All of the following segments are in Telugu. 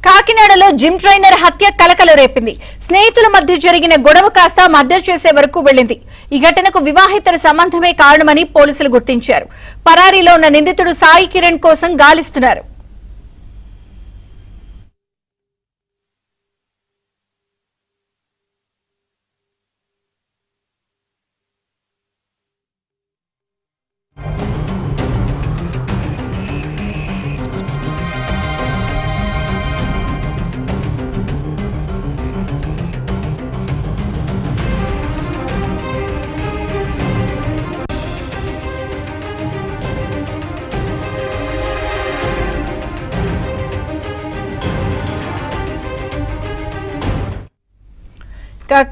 కాకినాడలో జిమ్ ట్రైనర్ హత్య కలకలం రేపింది. స్నేహితుల మధ్య జరిగిన గొడవ కాస్త మర్డర్ చేసే వరకు వెళ్లింది. ఈ ఘటనకు వివాహితర సంబంధమే కారణమని పోలీసులు గుర్తించారు. పరారీలో ఉన్న నిందితుడు సాయి కిరణ్ కోసం గాలిస్తున్నారు.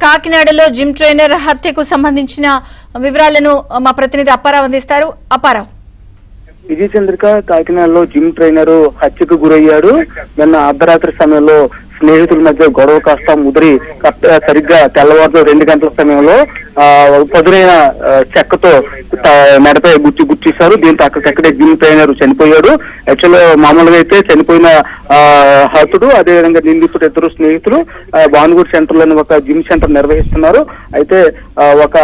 కాకినాడలో జిమ్ ట్రైనర్ హత్యకు సంబంధించిన వివరాలను మా ప్రతినిధి అప్పారావు అందిస్తారు. అప్పారావు. విజయ్ చంద్రిక, కాకినాడలో జిమ్ ట్రైనర్ హత్యకు గురయ్యాడు. నిన్న అర్ధరాత్రి సమయంలో స్నేహితుల మధ్య గొడవ కాస్త ముదిరి సరిగ్గా తెల్లవారు 2 గంటల సమయంలో పదునైన చెక్కతో మెడపై గుర్తిస్తారు. దీంతో అక్కడికక్కడే జిమ్ ట్రైనర్ చనిపోయాడు. యాక్చువల్ మామూలుగా అయితే చనిపోయిన హతుడు అదేవిధంగా నిందితుడు ఇద్దరు స్నేహితులు భానుగూడ సెంటర్ లోని ఒక జిమ్ సెంటర్ నిర్వహిస్తున్నారు. అయితే ఒక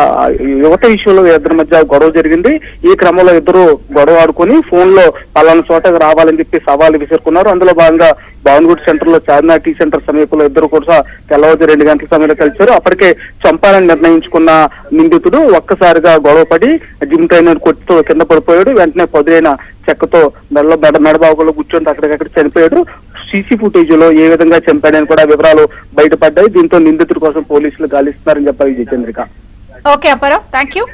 యువత విషయంలో ఇద్దరి మధ్య గొడవ జరిగింది. ఈ క్రమంలో ఇద్దరు గొడవ ఆడుకుని ఫోన్ లో పలానా చోటకు రావాలని చెప్పి సవాలు విసురుకున్నారు. అందులో భాగంగా భానుగూడ సెంటర్ లో చార్మినార్ టీ సెంటర్ సమీపంలో ఇద్దరు కూడా తెల్లవారు 2 గంటల సమయంలో కలిశారు. అప్పటికే చంపాలని నిర్ణయించుకున్న నిందితుడు ఒక్కసారిగా గొడవపడి జిమ్ ట్రైనర్ కొట్టుతో కింద పడిపోయాడు. వెంటనే పదులైన చెక్కతో మెడబాగులో కూర్చొని అక్కడికక్కడ చనిపోయాడు. సీసీ ఫుటేజ్ లో ఏ విధంగా చంపాడని కూడా వివరాలు బయటపడ్డాయి. దీంతో నిందితుడి కోసం పోలీసులు గాలిస్తున్నారని చెప్పారు Vijayachandrika. Okay Apparao, thank you.